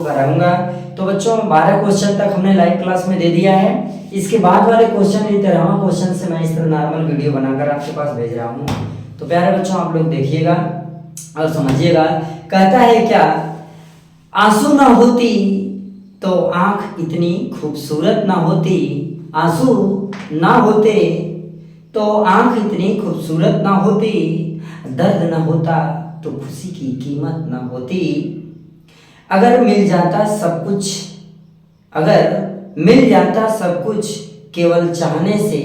कराऊंगा। तो बच्चों 12 क्वेश्चन तक हमने लाइव क्लास में दे दिया है। इसके बाद वाले क्वेश्चन 13वां क्वेश्चन से मैं इस तरह नॉर्मल वीडियो बनाकर आपके पास भेज रहा हूँ। तो प्यारे बच्चों आप लोग देखिएगा और समझिएगा। कहता है क्या, आंसू ना होती तो आंख इतनी खूबसूरत ना होती, आंसू ना होते तो आंख इतनी खूबसूरत ना होती, दर्द ना होता तो खुशी की कीमत ना होती, अगर मिल जाता सब कुछ, अगर मिल जाता सब कुछ केवल चाहने से,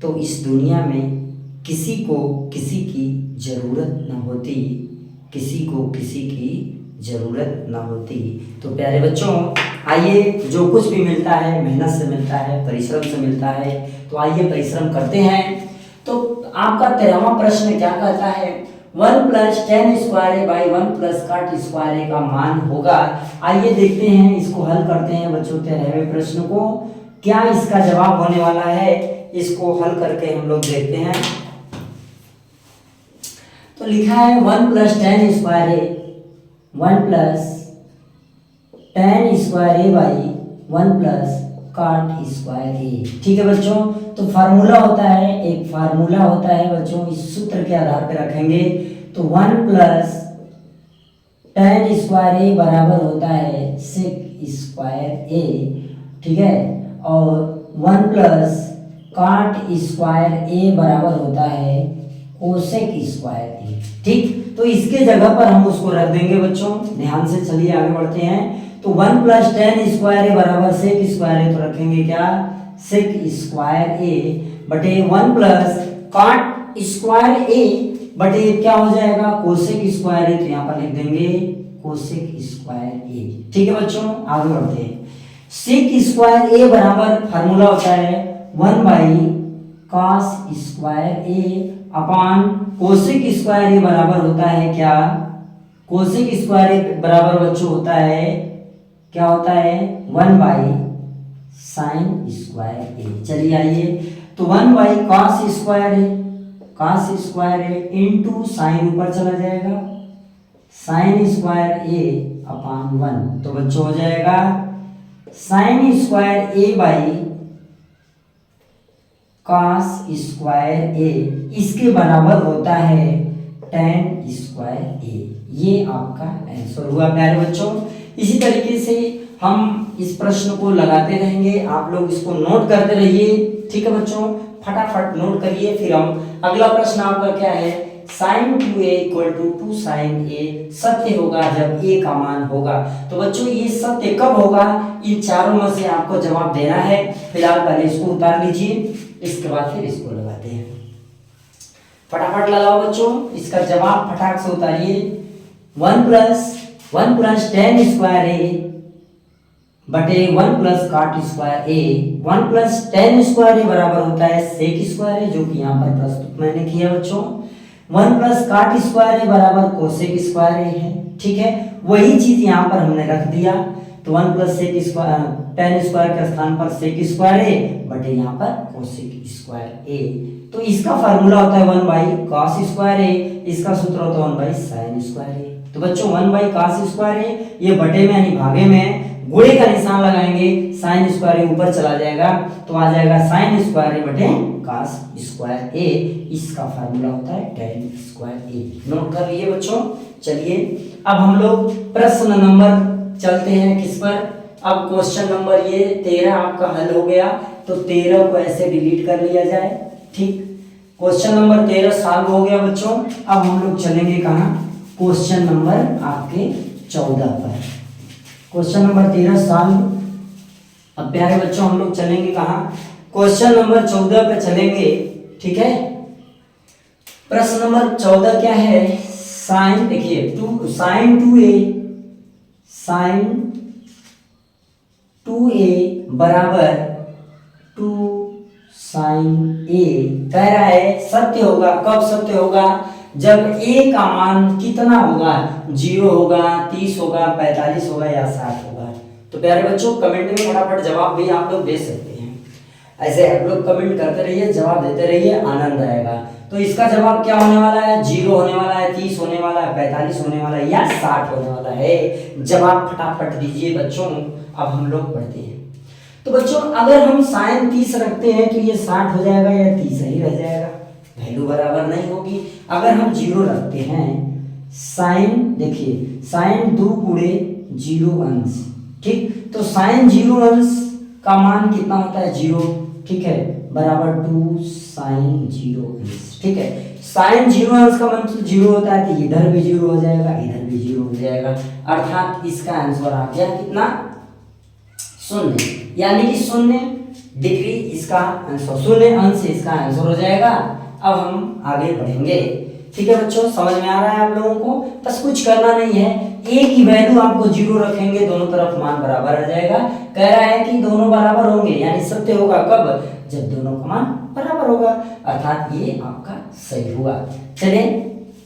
तो इस दुनिया में किसी को किसी की ज़रूरत ना होती, किसी को किसी की ज़रूरत ना होती। तो प्यारे बच्चों आइए, जो कुछ भी मिलता है मेहनत से मिलता है, परिश्रम से मिलता है, तो आइए परिश्रम करते हैं। तो आपका 13वां प्रश्न क्या कहता है, 1 + tan square by 1 + cot square का मान होगा। आइए देखते हैं, इसको हल करते हैं बच्चों 13वें प्रश्न को। क्या इसका जवाब होने वाला है, इसको हल करके हम लोग देखते हैं। तो लिखा है 1 + tan square 1 + tan square by 1 + cot square. ठीक है बच्चों, तो फार्मूला होता है, एक फार्मूला होता है बच्चों, इस सूत्र के आधार पर रखेंगे। तो 1 + tan स्क्वायर बराबर होता है sec स्क्वायर a, ठीक है, और 1 + cot स्क्वायर बराबर होता है कोसेक स्क्वायर a। ठीक, तो इसके जगह पर हम उसको रख देंगे बच्चों, ध्यान से चलिए आगे बढ़ते हैं। तो 1 + tan स्क्वायर बराबर सेक स्क्वायर तो रखेंगे क्या, सेक स्क्वायर a बटे 1 + cot स्क्वायर a बटे क्या हो जाएगा, कोसेक स्क्वायर, तो यहाँ पर लिख देंगे कोसेक स्क्वायर a। ठीक है बच्चों, आगे बढ़ते हैं। सेक स्क्वायर a बराबर फार्मूला होता है 1 / cos square a upon cosec square a बराबर होता है क्या, कोसेक स्क्वायर a बराबर बच्चों होता है, क्या होता है 1 / sin स्क्वायर a। चलिए आइए, तो 1 / cos square a, cos square a into sine ऊपर चला जाएगा, साइन स्क्वायर a अपान 1, तो बच्चों हो जाएगा sine square a by cos square a, इसके बराबर होता है tan स्क्वायर a। ये आपका आंसर हुआ प्यारे बच्चों। इसी तरीके से हम इस प्रश्न को लगाते रहेंगे, आप लोग इसको नोट करते रहिए। ठीक है बच्चों, फटाफट नोट करिए। फिर हम अगला प्रश्न आपका क्या है, sin 2a = 2 sin a सत्य होगा जब a का मान होगा। तो बच्चों ये सत्य कब होगा, इन चारों में से आपको जवाब देना है। फिलहाल पहले इसको उतार लीजिए, इसके बाद फिर इसको लगाते हैं। फटाफट लगाओ बच्चों, इसका जवाब फटाक से उतारिए। 1 + tan स्क्वायर a बटे 1 + cot square a, 1 + tan square a बराबर होता है sec स्क्वायर a, जो कि यहाँ पर प्रस्तुत मैंने किया बच्चों। 1 + cot स्क्वायर a बराबर कोसेक स्क्वायर a है। ठीक है, वही चीज यहाँ पर हमने रख दिया। तो 1 + sec स्क्वायर tan स्क्वायर के स्थान पर sec स्क्वायर a बटे यहाँ पर कोसेक स्क्वायर a। तो इसका फार्मूला होता है 1 / cos स्क्वायर a, इसका सूत्र होता है 1 / sin स्क्वायर a। तो बच्चों 1 / cos स्क्वायर a, ये बटे में यानी भागे में गुणे का निशान लगाएंगे, sin स्क्वायर a ऊपर चला जाएगा, तो आ जाएगा sin स्क्वायर a बटे cos स्क्वायर a। इसका फार्मूला होता है tan स्क्वायर a। नोट कर लिए बच्चों। चलिए अब हम लोग प्रश्न नंबर चलते हैं किस पर, अब क्वेश्चन नंबर ये 13 आपका हल हो गया, तो 13 को ऐसे डिलीट कर लिया जाए। ठीक, क्वेश्चन नंबर 13 सॉल्व हो गया बच्चों। अब हम लोग चलेंगे कहाँ, क्वेश्चन नंबर आपके 14 पर। Question number 13 solve. अब प्यारे बच्चों हम लोग चलेंगे कहाँ, क्वेश्चन नंबर 14 पे चलेंगे। ठीक है, प्रश्न नंबर 14 क्या है, साइन, देखिए sin 2a बराबर 2 sin a कह रहा है सत्य होगा। कब सत्य होगा, जब a का मान कितना होगा, 0 होगा, 30 होगा, 45 होगा या 60 होगा। तो प्यारे बच्चों कमेंट में फटाफट जवाब भी आप लोग दे सकते हैं। ऐसे आप लोग कमेंट करते रहिए, जवाब देते रहिए, आनंद आएगा। तो इसका जवाब क्या होने वाला है? 0 होने वाला है, 30 होने वाला है, 45 होने वाला है या 60 होने वाला है। जवाब फटाफट दीजिए बच्चों। अब हम लोग पढ़ते हैं। तो बच्चों अगर हम साइन 30 रखते हैं तो ये 60 हो जाएगा या 30 ही रह जाएगा, वैल्यू बराबर नहीं होगी। अगर हम 0 रखते हैं, साइन देखिए साइन 2 गुणे 0 अंश, ठीक, तो साइन 0 अंश का मान कितना होता है? 0, ठीक है, बराबर 2 साइन 0 अंश, ठीक है। साइन 0 अंश का मतलब 0 होता है तो इधर भी 0 हो जाएगा, इधर भी 0 हो जाएगा, अर्थात इसका आंसर आ गया कितना? 0, यानी कि 0 डिग्री इसका आंसर, 0 अंश इसका आंसर हो जाएगा। अब हम आगे बढ़ेंगे, ठीक है बच्चों, समझ में आ रहा है आप लोगों को? बस कुछ करना नहीं है, एक ही वैल्यू आपको 0 रखेंगे, दोनों तरफ मान बराबर आ जाएगा। कह रहा है कि दोनों बराबर होंगे, यानी सत्य होगा कब? जब दोनों का मान बराबर होगा, अर्थात ये आपका सही हुआ। चलिए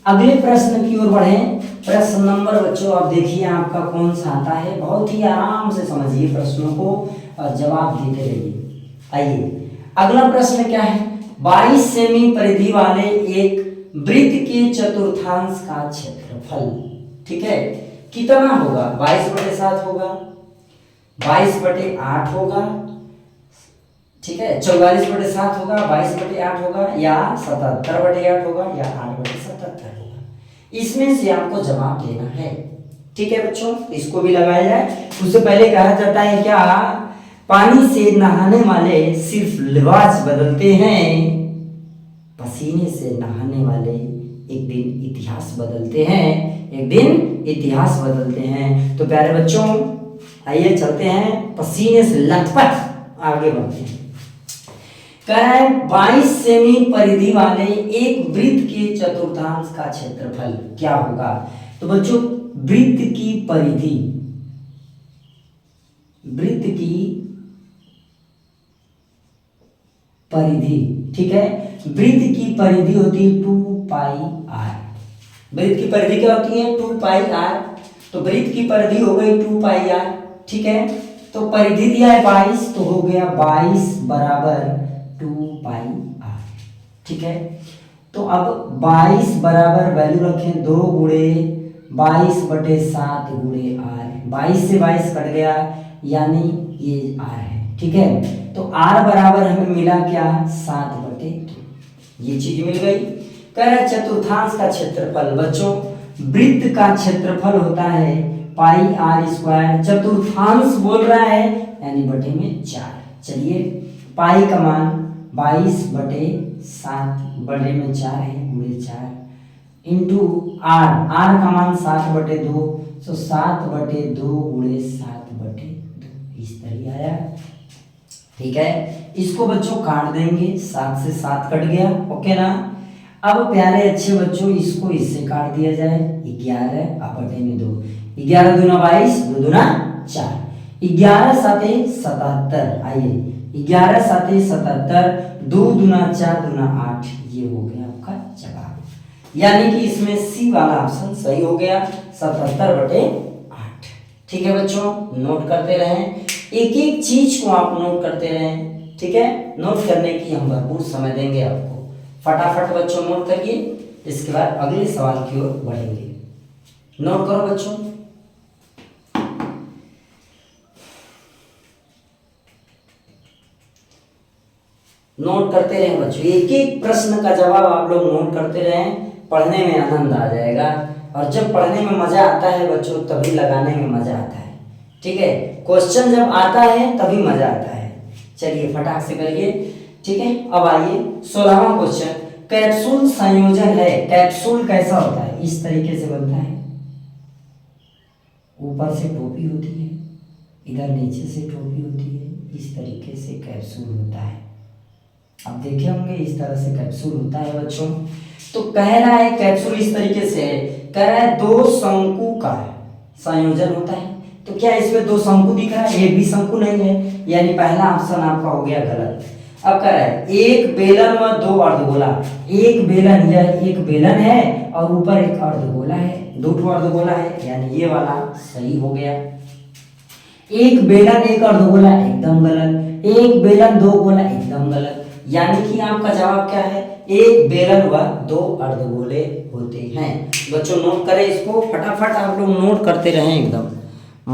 अगले प्रश्न की ओर बढ़े। प्रश्न नंबर बच्चों आप देखिए आपका कौन सा आता है, बहुत ही आराम से समझिए प्रश्नों को और जवाब देते रहिए। आइए अगला प्रश्न क्या है? 22 सेमी परिधि वाले एक वृत्त के चतुर्थांश का क्षेत्रफल, ठीक है, कितना होगा? 22/7 होगा, 22/8 होगा, ठीक है, 44/7 होगा, 22/8 होगा या 77/8 होगा या 8/77 होगा। इसमें से आपको जवाब देना है, ठीक है बच्चों। इसको भी लगाया जाए। उससे पहले कहा जाता है क्या? पानी से नहाने वाले सिर्फ लिबास बदलते हैं, पसीने से नहाने वाले एक दिन इतिहास बदलते हैं, एक दिन इतिहास बदलते हैं। तो प्यारे बच्चों आइए चलते हैं, पसीने से लथपथ आगे बढ़ते हैं। कह रहा है 22 सेमी परिधि वाले एक वृत्त के चतुर्थांश का क्षेत्रफल क्या होगा? तो बच्चों वृत्त की परिधि, वृत्त की परिधि, ठीक है, वृत्त की परिधि होती है 2πr। वृत्त की परिधि क्या होती है? 2πr। तो वृत्त की परिधि हो गई 2πr, ठीक है। तो परिधि दिया है 22, तो हो गया 22 बराबर 2πr, ठीक है। तो अब 22 बराबर वैल्यू रखें 2 गुणे 22/7 गुणे r, 22 से 22 कट गया यानी ये r है, ठीक है। तो r बराबर हमें मिला क्या? 7/2, ये चीज मिल गई। कह रहा है चतुर्थांश का क्षेत्रफल, बच्चों वृत्त का क्षेत्रफल होता है πr², चतुर्थांश बोल रहा है यानी बटे में 4। चलिए पाई का मान 22/7 बटे में 4 है, गुणे 4 इंटू r का मान 7/2, तो 7/2 गुणे 7/2 इस तरह आया, ठीक है। इसको बच्चों काट देंगे, 7 से 7 कट गया, ओके ना। अब प्यारे अच्छे बच्चों इसको इससे काट दिया जाए, 11 अब बटे में 2, 11 दूना 22, 2 दूना 4, 11 साते 77, आइए 11 साते 77, 2 दूना 4 दूना 8, ये हो गया आपका जवाब। यानी कि इसमें सी वाला ऑप्शन सही हो गया, 77/8, ठीक है बच्चों। नोट करते रहें, एक एक चीज को आप नोट करते रहें, ठीक है। नोट करने की हम भरपूर समय देंगे आपको, फटाफट बच्चों नोट करिए, इसके बाद अगले सवाल की ओर बढ़ेंगे। नोट करो बच्चों। नोट करते रहें बच्चों, एक एक प्रश्न का जवाब आप लोग नोट करते रहें, पढ़ने में आनंद आ जाएगा। और जब पढ़ने में मजा आता है बच्चों तभी लगाने में मजा आता है, ठीक है। क्वेश्चन जब आता है तभी मजा आता है। चलिए फटाक से करिए, ठीक है। अब आइए 16वां क्वेश्चन, कैप्सूल संयोजन है। कैप्सूल कैसा होता है? इस तरीके से बनता है, ऊपर से टोपी होती है, इधर नीचे से टोपी होती है, इस तरीके से कैप्सूल होता है। आप देखे होंगे इस तरह से कैप्सूल होता है बच्चों। तो कह रहा है कैप्सूल इस तरीके से है, कह रहा है 2 शंकु का संयोजन होता है। तो क्या इसमें 2 शंकु दिख रहा है? एक भी शंकु नहीं है, यानी पहला ऑप्शन आपका हो गया गलत। अब कह रहा है एक बेलन व 2 अर्धगोला। एक बेलन, यह एक बेलन है और ऊपर एक अर्धगोला है, 2 अर्धगोला है, यानी ये वाला सही हो गया। एक बेलन एक अर्धगोला एकदम गलत, एक बेलन 2 गोला एकदम गलत। यानी कि आपका जवाब क्या है, एक बेलन व दो अर्धगोले होते हैं। बच्चों नोट करें इसको, फटाफट आप लोग नोट करते रहें, एकदम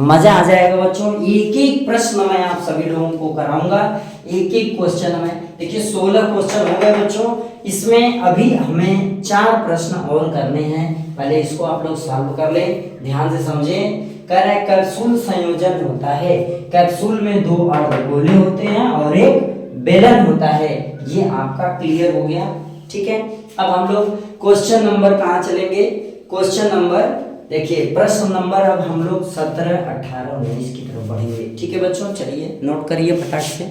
मजा आ जाएगा बच्चों। एक एक प्रश्न मैं आप सभी लोगों को कराऊंगा, एक एक क्वेश्चन में। देखिए 16 क्वेश्चन हो गए बच्चों, इसमें अभी हमें 4 प्रश्न और करने हैं। पहले इसको आप लोग सॉल्व कर लें, ध्यान से समझें। कह रहा है कैप्सूल संयोजन होता है, कैप्सूल में 2 अर्धगोले होते हैं और एक बेलन होता है। ये आपका क्लियर हो गया, ठीक है। अब हम लोग क्वेश्चन नंबर कहाँ चलेंगे, क्वेश्चन नंबर देखिए प्रश्न नंबर अब हम लोग 17, 18, 19 की तरफ बढ़ेंगे, ठीक है बच्चों। चलिए नोट करिए फटाक से।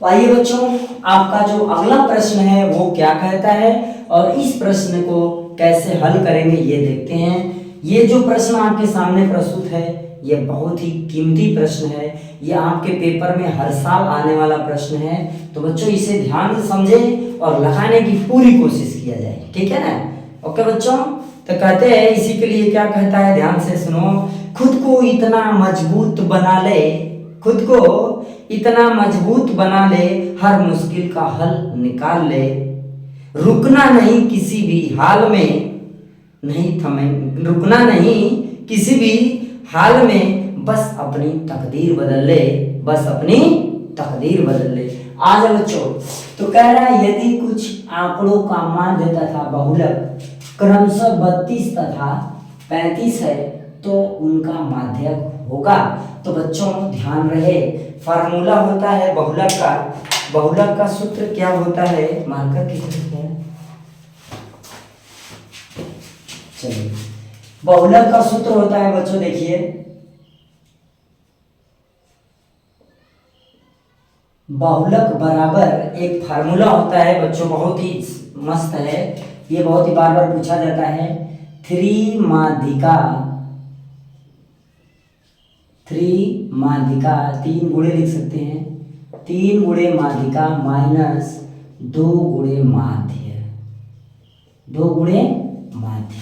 तो आइए बच्चों, आपका जो अगला प्रश्न है वो क्या कहता है और इस प्रश्न को कैसे हल करेंगे ये देखते हैं। ये जो प्रश्न आपके सामने प्रस्तुत है ये बहुत ही कीमती प्रश्न है, ये आपके पेपर में हर साल आने वाला प्रश्न है। तो बच्चों इसे ध्यान से समझें और लगाने की पूरी कोशिश किया जाए, ठीक है ना। ओके बच्चों, तो कहते हैं इसी के लिए क्या कहता है, ध्यान से सुनो। खुद को इतना मजबूत बना ले, खुद को इतना मजबूत बना ले, हर मुश्किल का हल निकाल ले, रुकना नहीं किसी भी हाल में, नहीं थमे, रुकना नहीं किसी भी हाल में, बस अपनी तकदीर बदल ले, बस अपनी तकदीर बदल ले। आज बच्चों तो कह रहा है यदि कुछ आंकड़ों का माध्य तथा बहुलक क्रमशः 32 तथा 35 है तो उनका माध्यक होगा। तो बच्चों चलो ध्यान रहे, फार्मूला होता है बहुलक का, बहुलक का सूत्र क्या होता है, मार्कर की सूत्र है, चलिए बहुलक का सूत्र होता है बच्चों, देखिए बहुलक बराबर एक फार्मूला होता है बच्चों, बहुत ही मस्त है, ये बहुत ही बार बार पूछा जाता है। 3 माध्यिका 3 गुणे लिख सकते हैं, 3 गुणे माध्यिका माइनस 2 गुणे माध्य, 2 गुणे माध्य।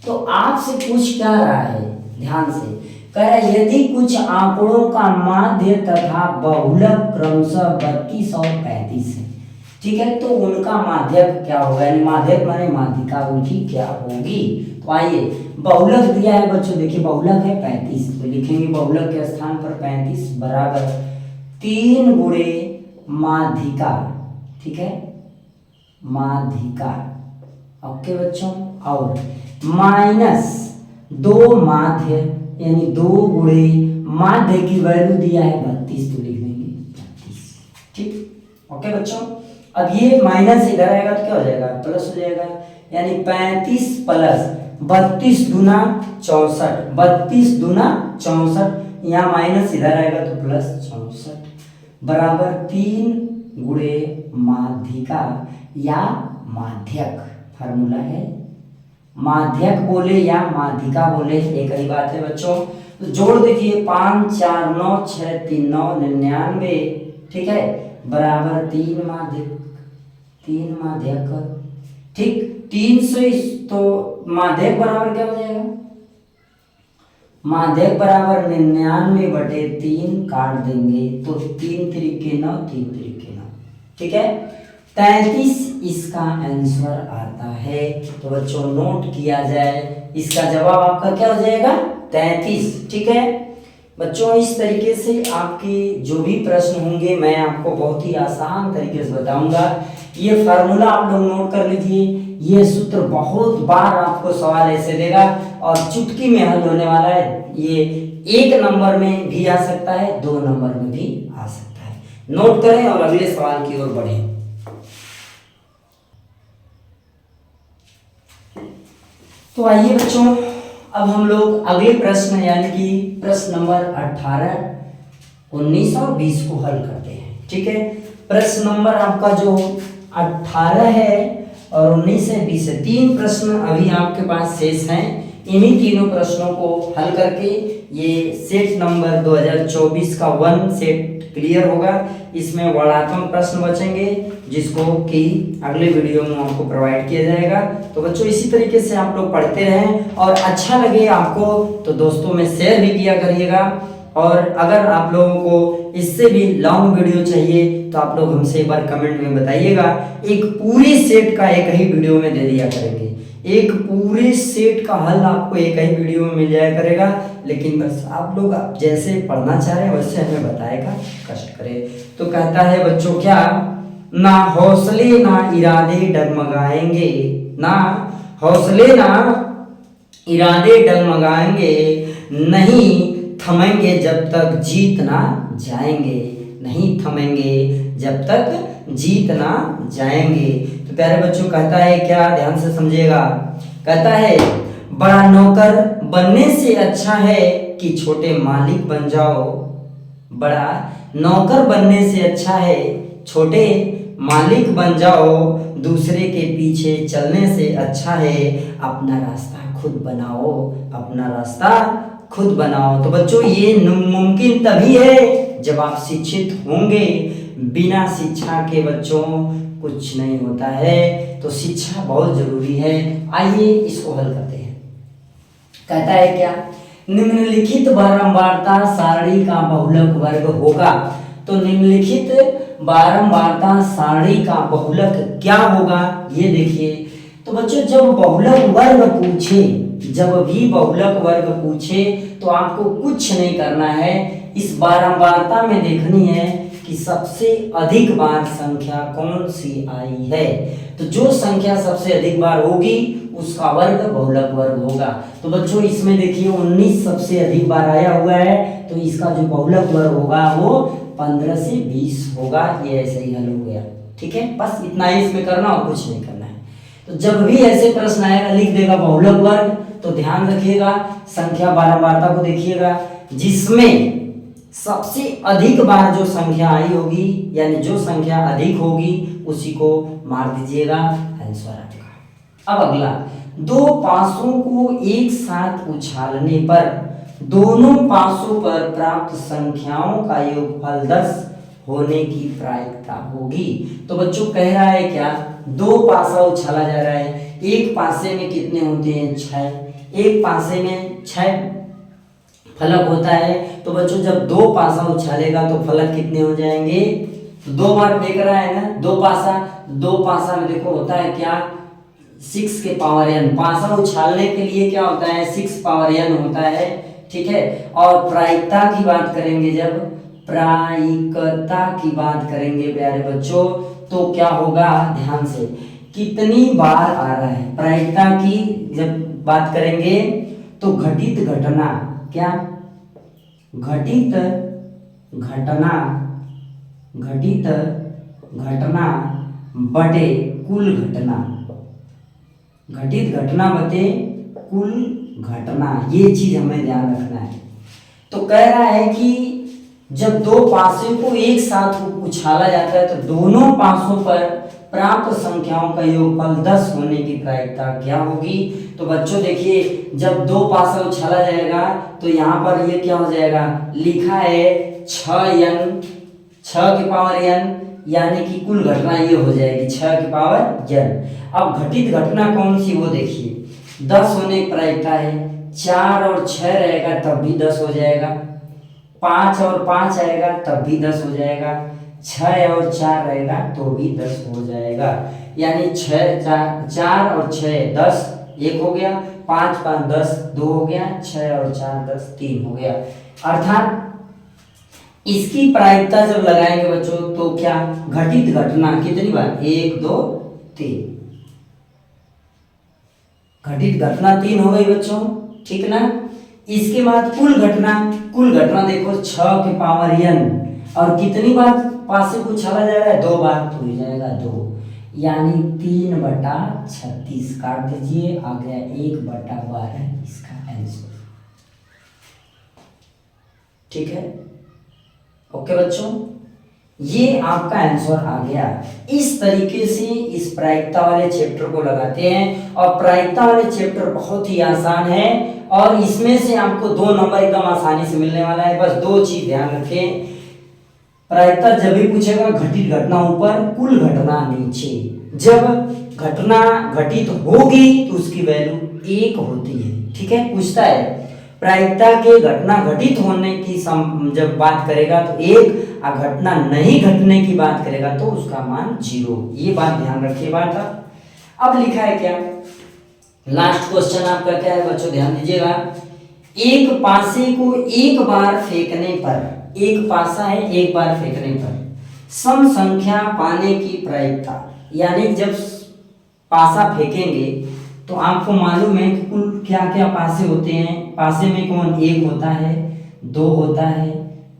तो आपसे पूछ क्या रहा है, ध्यान से कह रहा है यदि कुछ आंकड़ों का माध्य तथा बहुलक क्रमशः 32 और 35 है, ठीक है, तो उनका माध्यक क्या होगा, यानी माध्यक माने माध्यिका उनकी क्या होगी। तो आइए बहुलक दिया है बच्चों, देखिए बहुलक है 35, तो लिखेंगे बहुलक के स्थान पर 35 बराबर 3 गुणे माध्यिका, ठीक है, माध्यिका, ओके बच्चों, और माइनस 2 माध्य, यानी 2 गुणे माध्य की वैल्यू दिया है 32, तो लिख देंगे 32, ठीक, ओके बच्चों। अब ये माइनस इधर आएगा तो क्या हो जाएगा, प्लस हो जाएगा, यानी 35 प्लस 32 दूना 64, 32 दूना 64, यहाँ माइनस इधर आएगा तो प्लस 64 बराबर 3 गुणे माध्यिका या माध्यक, फार्मूला है, माध्यक बोले या माध्यिका बोले एक ही बात है बच्चों। तो जोड़ देखिए 5 4 9 6 3 9 99, ठीक है, बराबर 3 माध्यक, 3 माध्यक, ठीक, 300, तो माध्यक बराबर क्या हो जाएगा, माध्यक बराबर 99/3 काट देंगे तो 3 त्रिके 9, 3 त्रिके 9, ठीक है, 33 इसका आंसर आता है। तो बच्चों नोट किया जाए, इसका जवाब आपका क्या हो जाएगा 33, ठीक है बच्चों। इस तरीके से आपके जो भी प्रश्न होंगे मैं आपको बहुत ही आसान तरीके से बताऊंगा। ये फार्मूला आप लोग नोट कर लीजिए, ये सूत्र बहुत बार आपको सवाल ऐसे देगा और चुटकी में हल होने वाला है, ये 1 नंबर में भी आ सकता है, 2 नंबर में भी आ सकता है। नोट करें और अगले सवाल की ओर बढ़ें। तो आइए बच्चों अब हम लोग अगले प्रश्न यानी कि प्रश्न नंबर 18, 19 और 20 को हल करते हैं, ठीक है। प्रश्न नंबर आपका जो 18 है और 19 है, 20 है, 3 प्रश्न अभी आपके पास शेष हैं। इन्हीं तीनों प्रश्नों को हल करके ये सेट नंबर 2024 का 1 सेट क्लियर होगा। इसमें वर्णात्मक प्रश्न बचेंगे जिसको कि अगले वीडियो में आपको प्रोवाइड किया जाएगा। तो बच्चों इसी तरीके से आप लोग पढ़ते रहें और अच्छा लगे आपको तो दोस्तों में शेयर भी किया करिएगा और अगर आप लोगों को इससे भी लॉन्ग वीडियो चाहिए तो आप लोग हमसे एक बार कमेंट में बताइएगा। एक पूरे सेट का एक ही वीडियो में दे दिया करेंगे, एक पूरे सेट का हल आपको एक ही वीडियो में मिल जाया करेगा। लेकिन बस आप लोग जैसे पढ़ना चाह रहे हैं वैसे हमें बताएगा, कष्ट करें। तो कहता है बच्चों क्या, ना हौसले ना इरादे डगमगाएंगे, ना हौसले ना इरादे डगमगाएंगे, नहीं थमेंगे जब तक जीत ना जाएंगे, नहीं थमेंगे जब तक जीत ना जाएंगे। तो प्यारे बच्चों कहता है क्या, ध्यान से समझिएगा। कहता है बड़ा नौकर बनने से अच्छा है कि छोटे मालिक बन जाओ, बड़ा नौकर बनने से अच्छा है छोटे मालिक बन जाओ, दूसरे के पीछे चलने से अच्छा है अपना रास्ता खुद बनाओ, अपना रास्ता खुद बनाओ। तो बच्चों ये मुमकिन तभी है जब आप शिक्षित होंगे। बिना शिक्षा के बच्चों कुछ नहीं होता है, तो शिक्षा बहुत जरूरी है। आइए इसको हल करते हैं। कहता है क्या, निम्नलिखित बारंबारता सारणी का बहुलक वर्ग होगा। तो निम्नलिखित बारंबारता सारणी का बहुलक क्या होगा ये देखिए। तो बच्चों जब बहुलक वर्ग पूछे, जब भी बहुलक वर्ग पूछे तो आपको कुछ नहीं करना है, इस बारंबारता में देखनी है कि सबसे अधिक बार संख्या कौन सी आई है। तो जो संख्या सबसे अधिक बार होगी उसका वर्ग बहुलक वर्ग होगा। तो बच्चों इसमें देखिए 19 सबसे अधिक बार आया हुआ है, तो इसका जो बहुलक वर्ग होगा वो 15 से 20 होगा। ये ऐसे ही हल हो गया, ठीक है। बस इतना ही इसमें करना और कुछ नहीं करना है। तो जब भी ऐसे प्रश्न आएगा लिख देगा बहुलक वर्ग, तो ध्यान रखिएगा संख्या बारंबारता को देखिएगा, जिसमें सबसे अधिक बार जो संख्या आई होगी यानी जो संख्या अधिक होगी उसी को मार दीजिएगा, आंसर आपका। अब अगला, दो पासों को एक साथ उछालने पर दोनों पासों पर प्राप्त संख्याओं का योगफल 10 होने की प्रायिकता होगी। तो बच्चों कह रहा है क्या, दो पासा उछाला जा रहा है, एक पासे में कितने होते हैं 6, एक पासे में 6 फलक होता है। तो बच्चों जब दो पासा उछालेगा तो फलक कितने हो जाएंगे, तो दो बार देख रहा है ना, दो पासा में देखो होता है क्या 6 के पावर n। पासा उछालने के लिए क्या होता है 6 पावर n होता है, ठीक है। और प्रायिकता की बात करेंगे, जब प्रायिकता की बात करेंगे प्यारे बच्चों तो क्या होगा, ध्यान से कितनी बार आ रहा है। प्रायिकता की जब बात करेंगे तो घटित घटना, क्या घटित घटना बटे कुल घटना, घटित घटना बटे कुल घटना, ये चीज हमें ध्यान रखना है। तो कह रहा है कि जब दो पासों को एक साथ उछाला जाता है तो दोनों पासों पर प्राप्त संख्याओं का योगफल 10 होने की प्रायिकता क्या होगी। तो बच्चों देखिए जब दो पासा उछाला जाएगा तो यहाँ पर ये क्या हो जाएगा, लिखा है 6n, 6 के पावर n, यानी कि कुल घटना ये हो जाएगी 6 के पावर n। अब घटित घटना कौन सी वो देखिए, 10 होने की प्रायिकता है, 4 और 6 रहेगा तब भी 10 हो जाएगा, 5 और 5 आएगा तब भी 10 हो जाएगा, 6 और 4 रहेगा तो भी 10 हो जाएगा। यानी 4 और 6 10, 1 हो गया, 5 5 10, 2 हो गया, 6 और 4 10, 3 हो गया। अर्थात इसकी प्रायिकता जब लगाएंगे बच्चों तो क्या घटित घटना कितनी बार, 1 2 3, घटित घटना 3 हो गई बच्चों, ठीक ना। इसके बाद कुल घटना देखो 6 के पावर n, और कितनी बार पासे को उछाला जा रहा है, 2 बार, तो हो जाएगा 2, यानी 3/36 काट दीजिए, आ गया 1/12 इसका आंसर, ठीक है। ओके बच्चों, ये आपका आंसर आ गया। इस तरीके से इस प्रायिकता वाले चैप्टर को लगाते हैं, और प्रायिकता वाले चैप्टर बहुत ही आसान है और इसमें से आपको 2 नंबर एकदम आसानी से मिलने वाला है। बस 2 चीज ध्यान रखें, प्रायिकता जब भी पूछेगा घटित घटना ऊपर कुल घटना नीचे, जब घटना घटित होगी तो उसकी वैल्यू 1 होती है, ठीक है। पूछता है प्रायिकता के घटना घटित होने की जब बात करेगा तो 1, और घटना नहीं घटने की बात करेगा तो उसका मान 0। ये बात ध्यान रखिए बात। अब लिखा है क्या, लास्ट क्वेश्चन आपका क्या है बच्चों, ध्यान दीजिएगा। एक पासे को एक बार फेंकने पर, एक पासा है एक बार फेंकने पर सम संख्या पाने की प्रायिकता, यानी जब पासा फेंकेंगे तो आपको मालूम है कि कुल क्या क्या पासे होते हैं। पासे में कौन, 1 होता है, 2 होता है,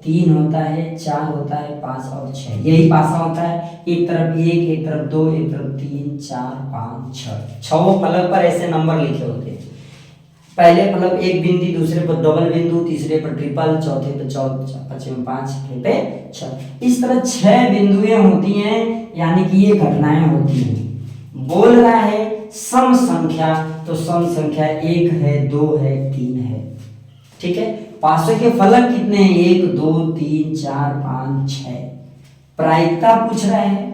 3 होता है, 4 होता है, 5 और 6, यही पासा होता है। एक तरफ 1, एक तरफ 2, एक तरफ 3, 4, 5, 6, 6 फलक पर ऐसे नंबर लिखे होते हैं। पहले फलक एक बिंदी, दूसरे पर डबल बिंदु, तीसरे पर ट्रिपल, चौथे पर 4, पांचवें 5, छठे पे 6। इस तरह 6 बिंदुएं होती हैं, यानी कि ये घटनाएं होती हैं। बोल रहा है सम संख्या, तो सम संख्या 1 है, 2 है, 3 है, ठीक है। पासों के फलक कितने हैं, 1, 2, 3, 4, 5, 6। प्रायिकता पूछ रहा है,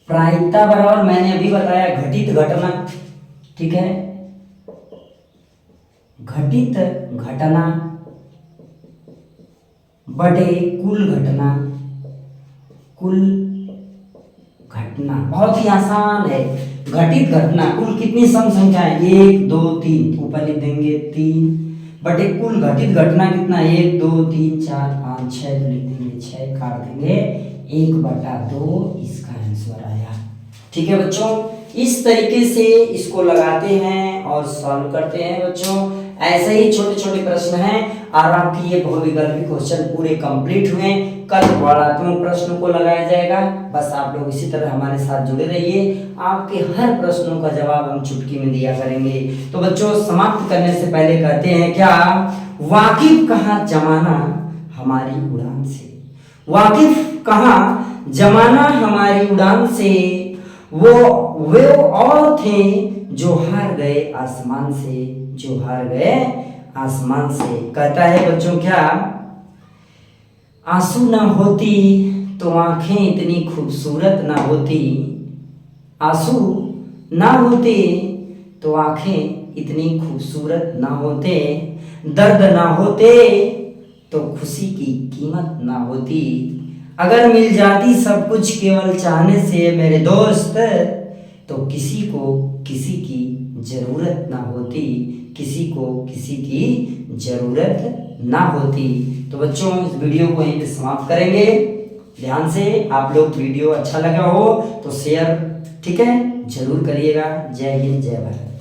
प्रायिकता बराबर मैंने अभी बताया घटित घटना, ठीक है, घटित घटना बटे कुल घटना, कुल घटना। बहुत ही आसान है। घटित घटना कुल कितनी सम संख्या है, 1, 2, 3, ऊपर लिख देंगे 3, बटे कुल घटित घटना कितना, 1, 2, 3, 4, 5, 6, तो लिख देंगे 6, काट देंगे 1/2, इसका आंसर आया। ठीक है बच्चों, इस तरीके से इसको लगाते हैं और सॉल्व करते हैं बच्चों। ऐसे ही छोटे छोटे प्रश्न हैं और आपकी ये बहुविकल्पी क्वेश्चन पूरे कंप्लीट हुए। कल वर्णात्मक प्रश्न को लगाया जाएगा। बस आप लोग इसी तरह हमारे साथ जुड़े रहिए, आपके हर प्रश्नों का जवाब हम चुटकी में दिया करेंगे। तो बच्चों, समाप्त करने से पहले कहते हैं क्या, वाकिफ कहाँ जमाना हमारी उड़ान से, वाकिफ कहाँ जमाना हमारी उड़ान से, वो और थे जो हार गए आसमान से, जो हार गए आसमान से। कहता है बच्चों क्या, आंसू ना होती तो आंखें इतनी खूबसूरत ना होती, आंसू ना होते तो आंखें इतनी खूबसूरत ना होते, दर्द ना होते तो खुशी की कीमत ना होती, अगर मिल जाती सब कुछ केवल चाहने से मेरे दोस्त, तो किसी को किसी की जरूरत ना होती, किसी को किसी की जरूरत ना होती। तो बच्चों, इस वीडियो को यहीं पे समाप्त करेंगे। ध्यान से, आप लोग वीडियो अच्छा लगा हो तो शेयर, ठीक है, जरूर करिएगा। जय हिंद, जय भारत।